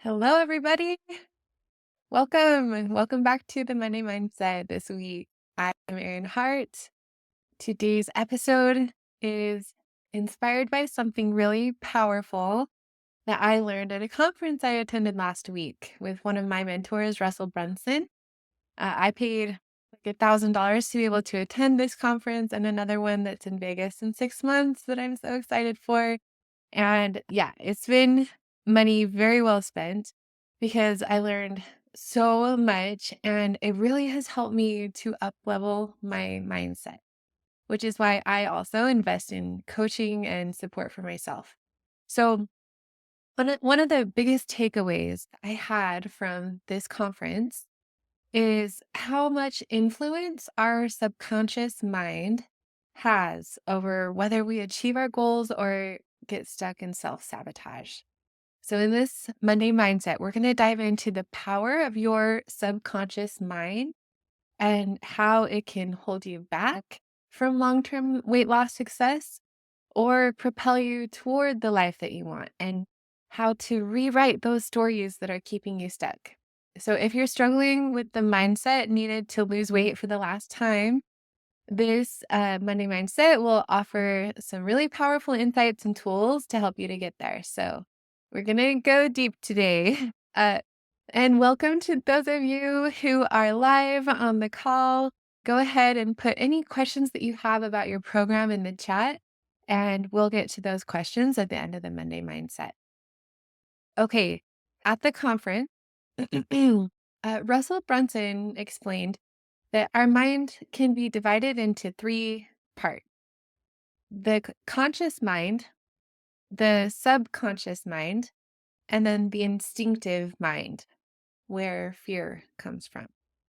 Hello, everybody. Welcome and welcome back to the Monday Mindset this week. I'm Erin Hart. Today's episode is inspired by something really powerful that I learned at a conference I attended last week with one of my mentors, Russell Brunson. I paid like $1,000 to be able to attend this conference and another one that's in Vegas in 6 months that I'm so excited for. And yeah, it's been money very well spent because I learned so much and it really has helped me to up level my mindset, which is why I also invest in coaching and support for myself. So, one of the biggest takeaways I had from this conference is how much influence our subconscious mind has over whether we achieve our goals or get stuck in self sabotage. So, in this Monday mindset, we're going to dive into the power of your subconscious mind and how it can hold you back from long term weight loss success or propel you toward the life that you want, and how to rewrite those stories that are keeping you stuck. So, if you're struggling with the mindset needed to lose weight for the last time, this Monday Mindset will offer some really powerful insights and tools to help you to get there. So, we're going to go deep today. And welcome to those of you who are live on the call. Go ahead and put any questions that you have about your program in the chat, and we'll get to those questions at the end of the Monday Mindset. Okay, at the conference, Russell Brunson explained that our mind can be divided into three parts: the conscious mind, the subconscious mind, and then the instinctive mind, where fear comes from.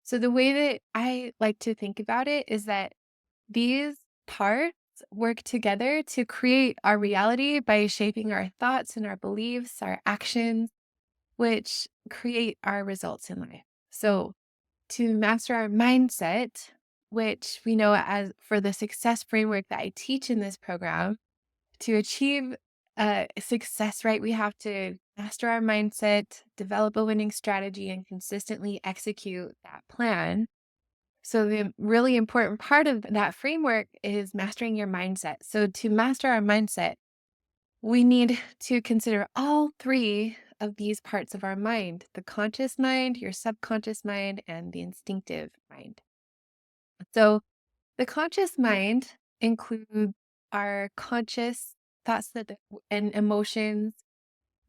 So, the way that I like to think about it is that these parts work together to create our reality by shaping our thoughts and our beliefs, our actions, which create our results in life. So, to master our mindset, which we know as for the success framework that I teach in this program, to achieve success, right, we have to master our mindset, develop a winning strategy, and consistently execute that plan. So, the really important part of that framework is mastering your mindset. So, to master our mindset, we need to consider all three of these parts of our mind: the conscious mind, your subconscious mind, and the instinctive mind. So, the conscious mind includes our conscious thoughts and emotions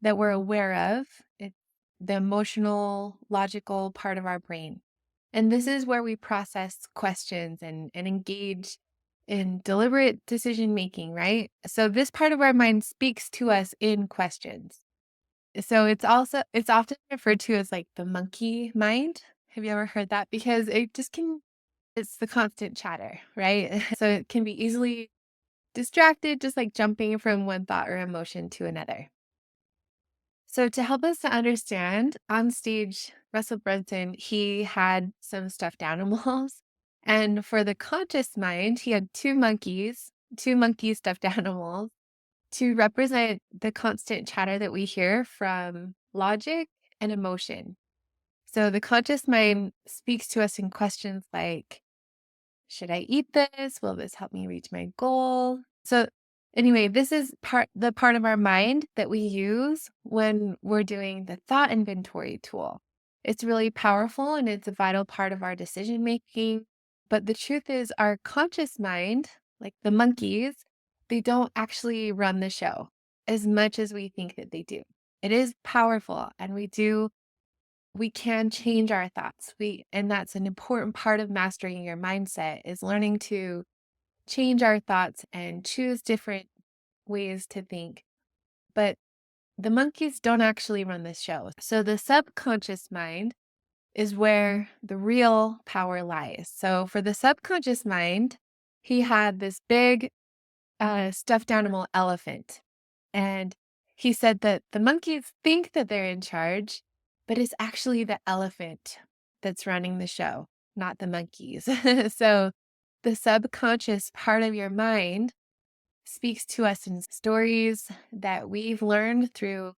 that we're aware of. It's the emotional, logical part of our brain. And this is where we process questions and engage in deliberate decision making, right? So this part of our mind speaks to us in questions. So it's often referred to as like the monkey mind. Have you ever heard that? Because it's the constant chatter, right? So it can be easily distracted, just like jumping from one thought or emotion to another. So to help us to understand, on stage, Russell Brunson, he had some stuffed animals. And for the conscious mind, he had two monkey stuffed animals to represent the constant chatter that we hear from logic and emotion. So the conscious mind speaks to us in questions like, should I eat this? Will this help me reach my goal? So anyway, this is the part of our mind that we use when we're doing the thought inventory tool. It's really powerful and it's a vital part of our decision making. But the truth is our conscious mind, like the monkeys, they don't actually run the show as much as we think that they do. It is powerful and we can change our thoughts. And that's an important part of mastering your mindset, is learning to change our thoughts and choose different ways to think. But the monkeys don't actually run this show. So the subconscious mind is where the real power lies. So for the subconscious mind, he had this big stuffed animal elephant. And he said that the monkeys think that they're in charge, but it's actually the elephant that's running the show, not the monkeys. So the subconscious part of your mind speaks to us in stories that we've learned through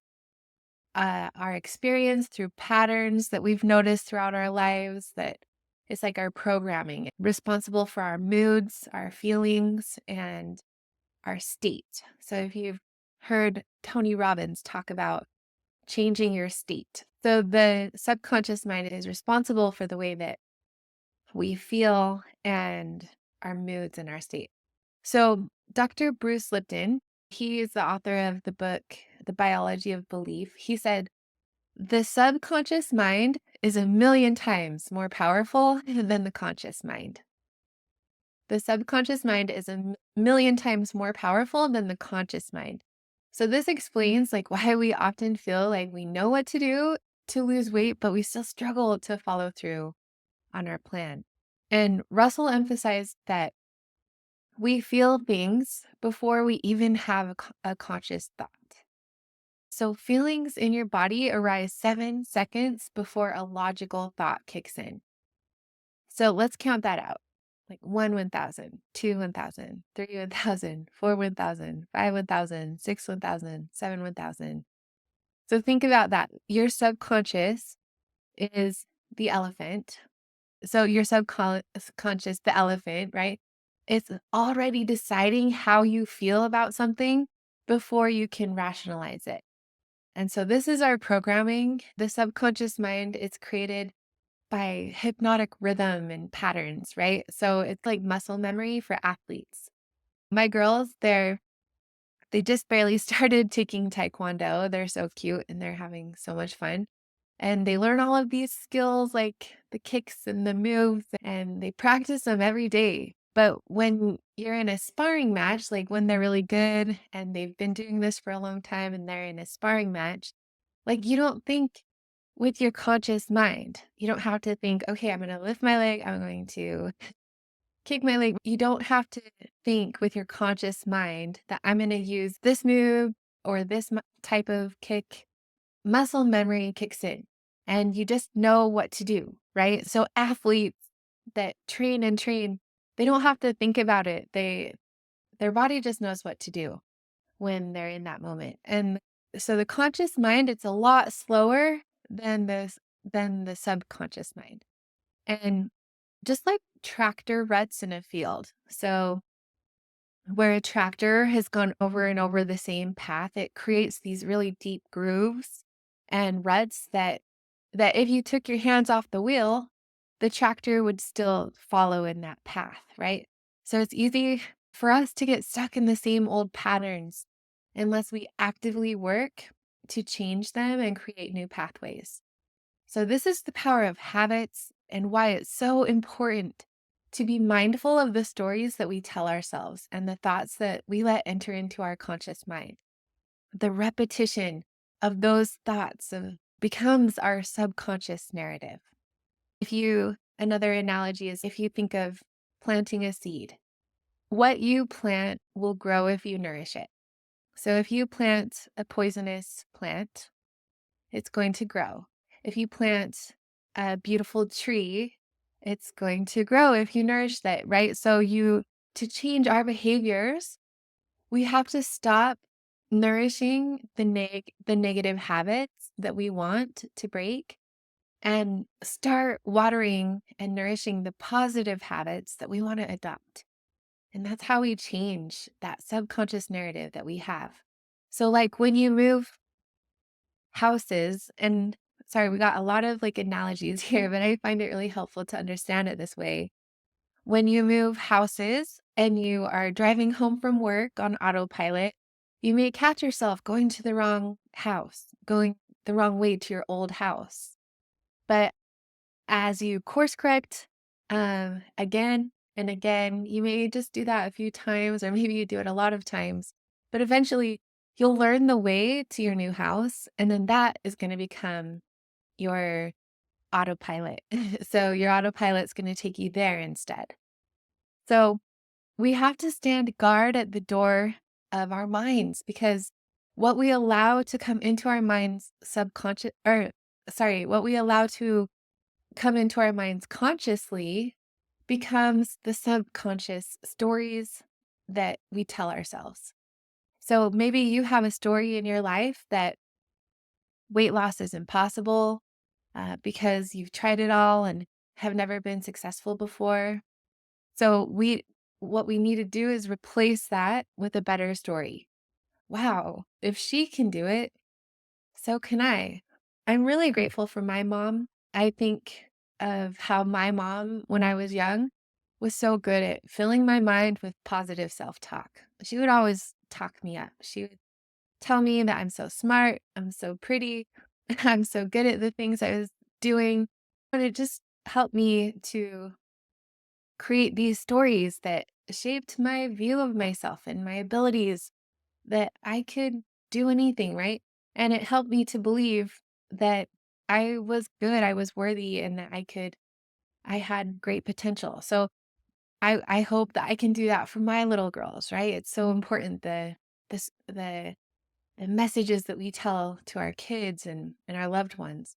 our experience through patterns that we've noticed throughout our lives that it's like our programming, responsible for our moods, our feelings, and our state. So if you've heard Tony Robbins talk about changing your state, so the subconscious mind is responsible for the way that we feel and our moods and our state. So Dr. Bruce Lipton, he is the author of the book, The Biology of Belief. He said, the subconscious mind is a million times more powerful than the conscious mind. The subconscious mind is a million times more powerful than the conscious mind. So this explains like why we often feel like we know what to do to lose weight, but we still struggle to follow through on our plan. And Russell emphasized that we feel things before we even have a conscious thought. So feelings in your body arise 7 seconds before a logical thought kicks in. So let's count that out. Like 1, 1,000, 2, 1,000, 3, 1,000, 4, 1,000, 5, 1,000, 6, 1,000, 7, 1,000. So think about that. Your subconscious is the elephant. So your subconscious, the elephant, right? It's already deciding how you feel about something before you can rationalize it. And so this is our programming. The subconscious mind, it's created by hypnotic rhythm and patterns, right? So it's like muscle memory for athletes. My girls, they just barely started taking taekwondo. They're so cute and they're having so much fun. And they learn all of these skills like the kicks and the moves and they practice them every day. But when you're in a sparring match, like when they're really good and they've been doing this for a long time and they're in a sparring match, like you don't think with your conscious mind. You don't have to think, okay, I'm going to lift my leg, I'm going to kick my leg. You don't have to think with your conscious mind that I'm going to use this move or this type of kick. Muscle memory kicks in and you just know what to do, right? So athletes that train and train, they don't have to think about it. Their body just knows what to do when they're in that moment. And so the conscious mind, it's a lot slower than the subconscious mind. And just like tractor ruts in a field. So where a tractor has gone over and over the same path, it creates these really deep grooves and ruts that if you took your hands off the wheel, the tractor would still follow in that path, right? So it's easy for us to get stuck in the same old patterns unless we actively work to change them and create new pathways. So, this is the power of habits and why it's so important to be mindful of the stories that we tell ourselves and the thoughts that we let enter into our conscious mind. The repetition of those thoughts becomes our subconscious narrative. Another analogy is if you think of planting a seed, what you plant will grow if you nourish it. So, if you plant a poisonous plant, it's going to grow. If you plant a beautiful tree, it's going to grow if you nourish that, right? To change our behaviors, we have to stop nourishing the negative habits that we want to break and start watering and nourishing the positive habits that we want to adopt. And that's how we change that subconscious narrative that we have. So like when you move houses and sorry, we got a lot of like analogies here, but I find it really helpful to understand it this way. When you move houses and you are driving home from work on autopilot, you may catch yourself going to the wrong house, going the wrong way to your old house. But as you course correct again and again, you may just do that a few times, or maybe you do it a lot of times. But eventually, you'll learn the way to your new house, and then that is going to become your autopilot. So your autopilot's going to take you there instead. So we have to stand guard at the door of our minds because what we allow to come into our minds what we allow to come into our minds consciously becomes the subconscious stories that we tell ourselves. So maybe you have a story in your life that weight loss is impossible because you've tried it all and have never been successful before. So what we need to do is replace that with a better story. Wow, if she can do it, so can I. I'm really grateful for my mom. I think of how my mom, when I was young, was so good at filling my mind with positive self talk. She would always talk me up. She would tell me that I'm so smart, I'm so pretty, I'm so good at the things I was doing. But it just helped me to create these stories that shaped my view of myself and my abilities, that I could do anything, right? And it helped me to believe that I was good, I was worthy, and that I had great potential. So I hope that I can do that for my little girls, right? It's so important this the messages that we tell to our kids and our loved ones.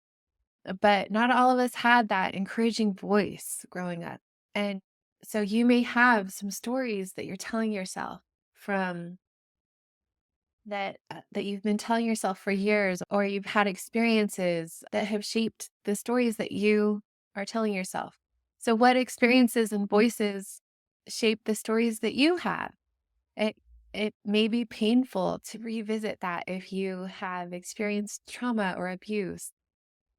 But not all of us had that encouraging voice growing up. And so you may have some stories that you're telling yourself from that you've been telling yourself for years, or you've had experiences that have shaped the stories that you are telling yourself. So what experiences and voices shape the stories that you have? It may be painful to revisit that if you have experienced trauma or abuse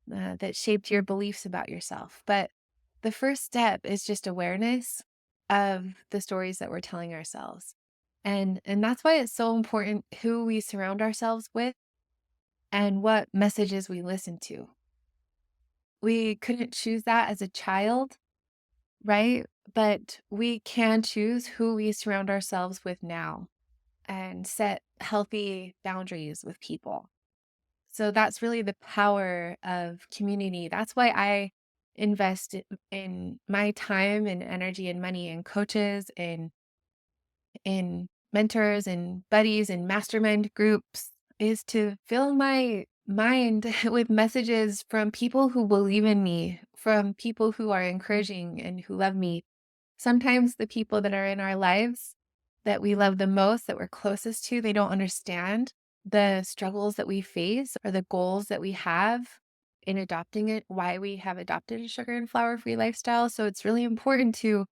that shaped your beliefs about yourself. But the first step is just awareness of the stories that we're telling ourselves. And that's why it's so important who we surround ourselves with and what messages we listen to. We couldn't choose that as a child, right? But we can choose who we surround ourselves with now and set healthy boundaries with people. So that's really the power of community. That's why I invest in my time and energy and money in coaches and in mentors and buddies and mastermind groups, is to fill my mind with messages from people who believe in me, from people who are encouraging and who love me. Sometimes the people that are in our lives that we love the most, that we're closest to, they don't understand the struggles that we face or the goals that we have in adopting it, why we have adopted a sugar and flour free lifestyle. So it's really important to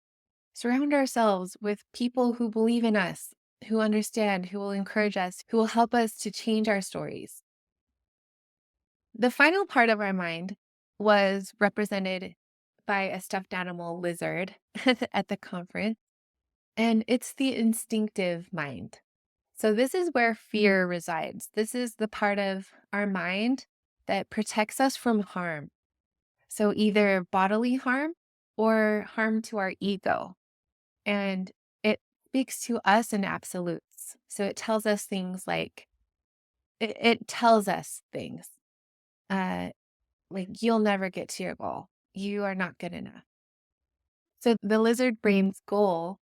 surround ourselves with people who believe in us, who understand, who will encourage us, who will help us to change our stories. The final part of our mind was represented by a stuffed animal lizard at the conference, and it's the instinctive mind. So, this is where fear resides. This is the part of our mind that protects us from harm. So, either bodily harm or harm to our ego. And it speaks to us in absolutes. So it tells us things like, it tells us things uh, like, you'll never get to your goal. You are not good enough. So the lizard brain's goal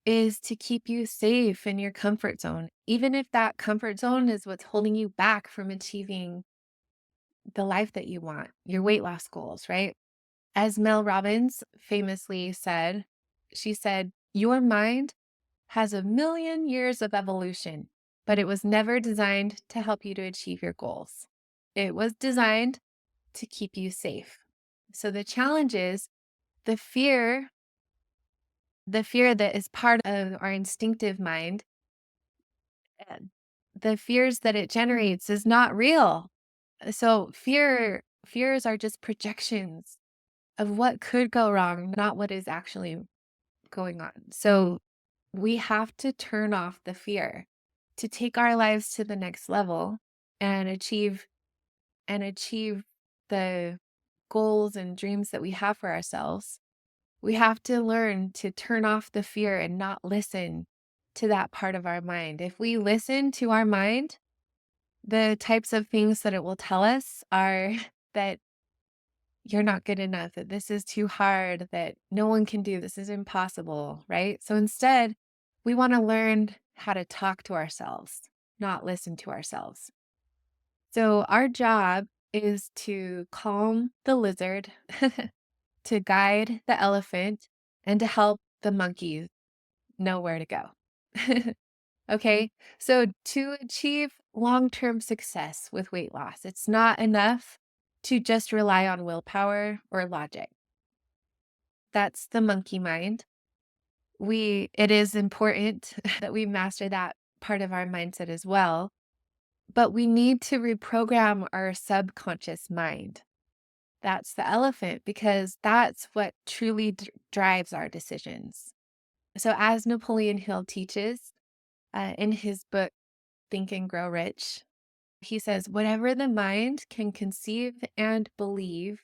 is to keep you safe in your comfort zone, even if that comfort zone is what's holding you back from achieving the life that you want, your weight loss goals, right? As Mel Robbins famously said, she said, your mind has a million years of evolution, but it was never designed to help you to achieve your goals. It was designed to keep you safe. So the challenge is the fear, the fear that is part of our instinctive mind, uh, the fears that it generates is not real. So fears are just projections of what could go wrong, not what is actually going on. So we have to turn off the fear to take our lives to the next level and achieve the goals and dreams that we have for ourselves. We have to learn to turn off the fear and not listen to that part of our mind. If we listen to our mind, the types of things that it will tell us are that you're not good enough, that this is too hard, that no one can do this, is impossible, right? So instead, we want to learn how to talk to ourselves, not listen to ourselves. So our job is to calm the lizard, to guide the elephant, and to help the monkey know where to go. Okay, so to achieve long-term success with weight loss. It's not enough to just rely on willpower or logic. That's the monkey mind. It is important that we master that part of our mindset as well, but we need to reprogram our subconscious mind. That's the elephant because that's what truly drives our decisions. So, as Napoleon Hill teaches in his book, Think and Grow Rich, he says, whatever the mind can conceive and believe,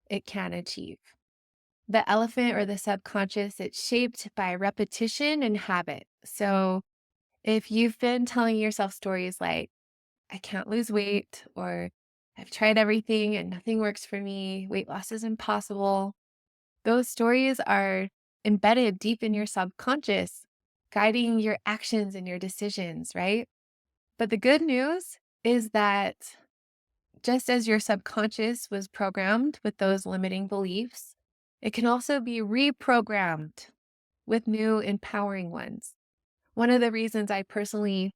it can achieve. The elephant or the subconscious, it's shaped by repetition and habit. So, if you've been telling yourself stories like, I can't lose weight, or I've tried everything and nothing works for me, weight loss is impossible, those stories are embedded deep in your subconscious, guiding your actions and your decisions, right? But the good news is that just as your subconscious was programmed with those limiting beliefs, it can also be reprogrammed with new empowering ones. One of the reasons I personally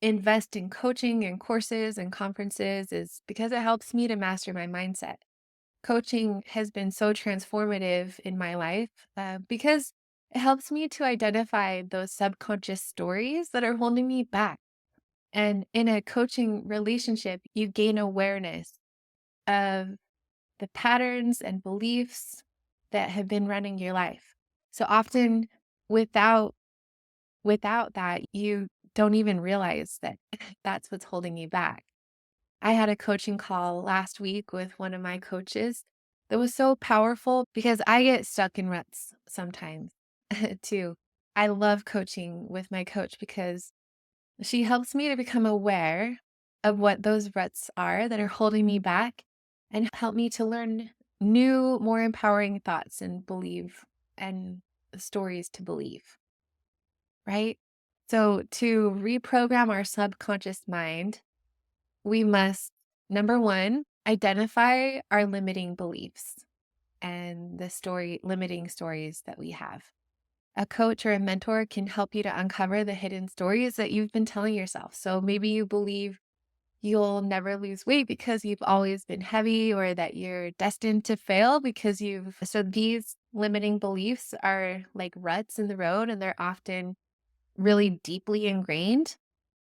invest in coaching and courses and conferences is because it helps me to master my mindset. Coaching has been so transformative in my life because it helps me to identify those subconscious stories that are holding me back. And in a coaching relationship, you gain awareness of the patterns and beliefs that have been running your life. So often without without that, you don't even realize that that's what's holding you back. I had a coaching call last week with one of my coaches that was so powerful because I get stuck in ruts sometimes too. I love coaching with my coach because she helps me to become aware of what those ruts are that are holding me back and help me to learn new, more empowering thoughts and believe and stories to believe, right? So, to reprogram our subconscious mind, we must, number one, identify our limiting beliefs and the limiting stories that we have. A coach or a mentor can help you to uncover the hidden stories that you've been telling yourself. So maybe you believe you'll never lose weight because you've always been heavy, or that you're destined to fail because so these limiting beliefs are like ruts in the road, and they're often really deeply ingrained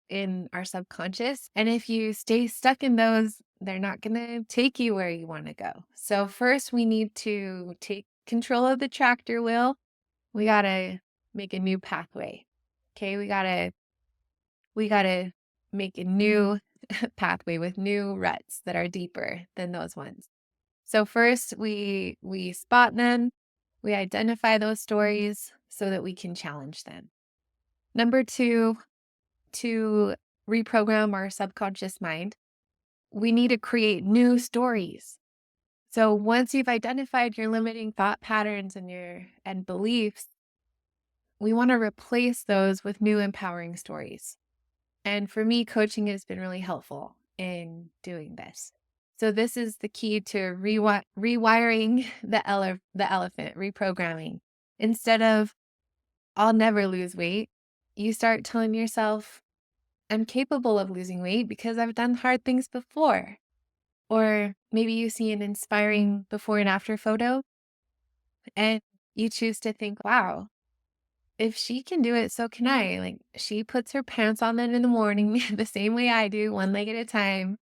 in our subconscious. And if you stay stuck in those, they're not going to take you where you want to go. So first we need to take control of the tractor wheel. We got to make a new pathway. Okay? We got to make a new pathway with new ruts that are deeper than those ones. So first we spot them, we identify those stories so that we can challenge them. Number 2, to reprogram our subconscious mind, we need to create new stories. So once you've identified your limiting thought patterns and beliefs, we want to replace those with new empowering stories. And for me, coaching has been really helpful in doing this. So this is the key to rewiring the elephant, reprogramming. Instead of I'll never lose weight, you start telling yourself, I'm capable of losing weight because I've done hard things before. Or maybe you see an inspiring before and after photo and you choose to think, wow, if she can do it, so can I. Like, she puts her pants on then in the morning the same way I do, one leg at a time.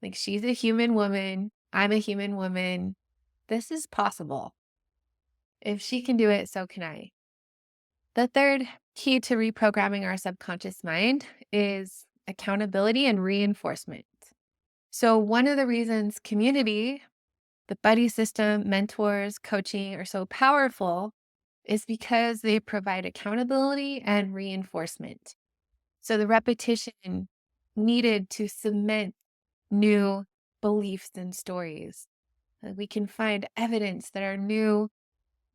Like, she's a human woman. I'm a human woman. This is possible. If she can do it, so can I. The third key to reprogramming our subconscious mind is accountability and reinforcement. So, one of the reasons community, the buddy system, mentors, coaching are so powerful is because they provide accountability and reinforcement. So, the repetition needed to cement new beliefs and stories. We can find evidence that our new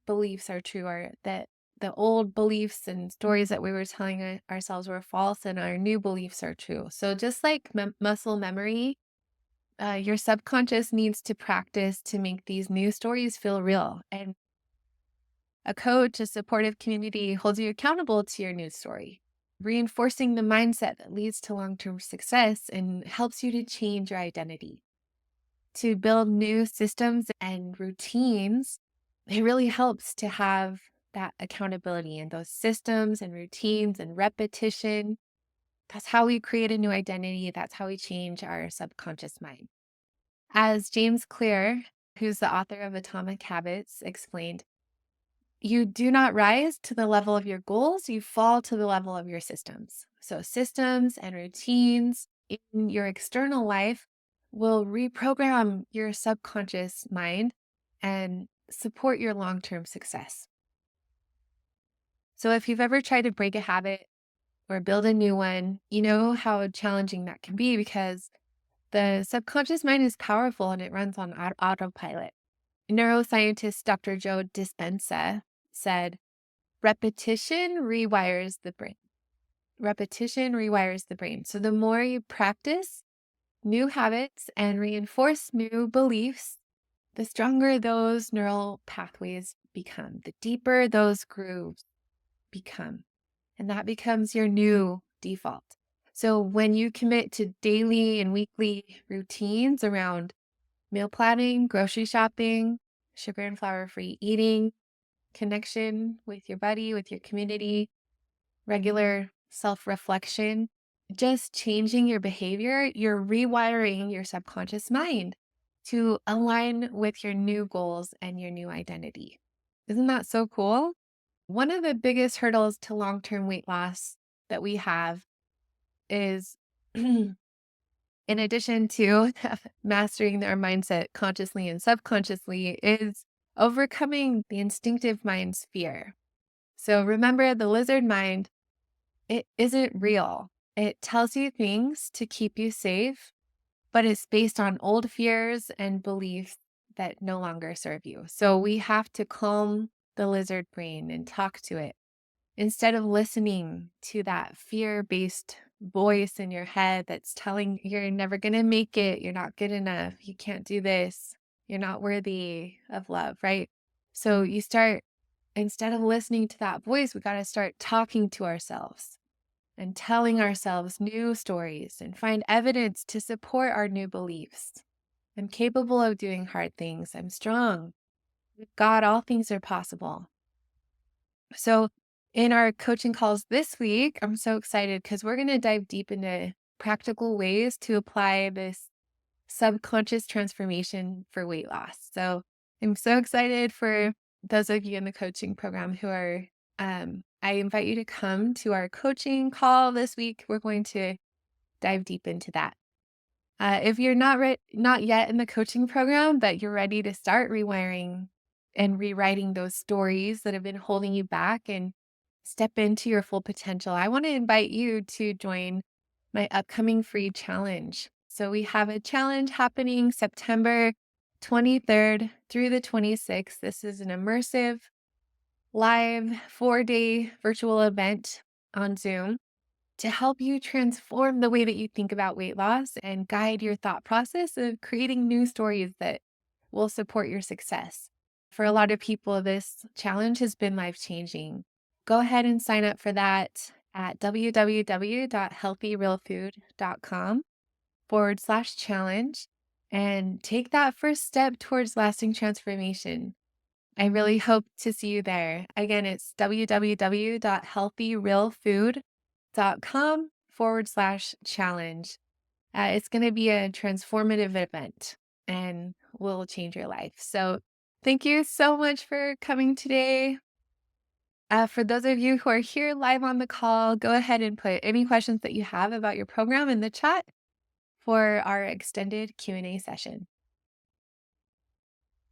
beliefs are true, or that the old beliefs and stories that we were telling ourselves were false, and our new beliefs are true. So, just like muscle memory, your subconscious needs to practice to make these new stories feel real. And a coach, a supportive community holds you accountable to your new story. reinforcing the mindset that leads to long term success and helps you to change your identity. To build new systems and routines, it really helps to have that accountability and those systems and routines and repetition. That's how we create a new identity. That's how we change our subconscious mind. As James Clear, who's the author of Atomic Habits, explained, you do not rise to the level of your goals, you fall to the level of your systems. So, systems and routines in your external life will reprogram your subconscious mind and support your long term success. So, if you've ever tried to break a habit or build a new one, you know how challenging that can be because the subconscious mind is powerful and it runs on autopilot. Neuroscientist Dr. Joe Dispenza said, repetition rewires the brain. Repetition rewires the brain. So the more you practice new habits and reinforce new beliefs, the stronger those neural pathways become, the deeper those grooves become. And that becomes your new default. So when you commit to daily and weekly routines around meal planning, grocery shopping, sugar and flour free eating, connection with your buddy, with your community, regular self reflection, just changing your behavior, you're rewiring your subconscious mind to align with your new goals and your new identity. Isn't that so cool? One of the biggest hurdles to long term weight loss that we have is, in addition to mastering our mindset consciously and subconsciously, is overcoming the instinctive mind's fear. So remember, the lizard mind, it isn't real. It tells you things to keep you safe, but it's based on old fears and beliefs that no longer serve you. So we have to calm the lizard brain and talk to it instead of listening to that fear-based voice in your head that's telling you're never going to make it, you're not good enough, you can't do this, you're not worthy of love, right? So you start, instead of listening to that voice, we got to start talking to ourselves and telling ourselves new stories and find evidence to support our new beliefs. I'm capable of doing hard things. I'm strong. With God, all things are possible. So, in our coaching calls this week, I'm so excited because we're going to dive deep into practical ways to apply this subconscious transformation for weight loss. So, I'm so excited for those of you in the coaching program who are, I invite you to come to our coaching call this week. We're going to dive deep into that. If you're not yet in the coaching program, but you're ready to start rewiring and rewriting those stories that have been holding you back and step into your full potential, I want to invite you to join my upcoming free challenge. So we have a challenge happening September 23rd through the 26th. This is an immersive live 4-day virtual event on Zoom to help you transform the way that you think about weight loss and guide your thought process of creating new stories that will support your success. For a lot of people, this challenge has been life changing. Go ahead and sign up for that at www.healthyrealfood.com/challenge and take that first step towards lasting transformation. I really hope to see you there. Again, it's www.healthyrealfood.com/challenge. It's going to be a transformative event and will change your life. So thank you so much for coming today. For those of you who are here live on the call, go ahead and put any questions that you have about your program in the chat for our extended Q&A session.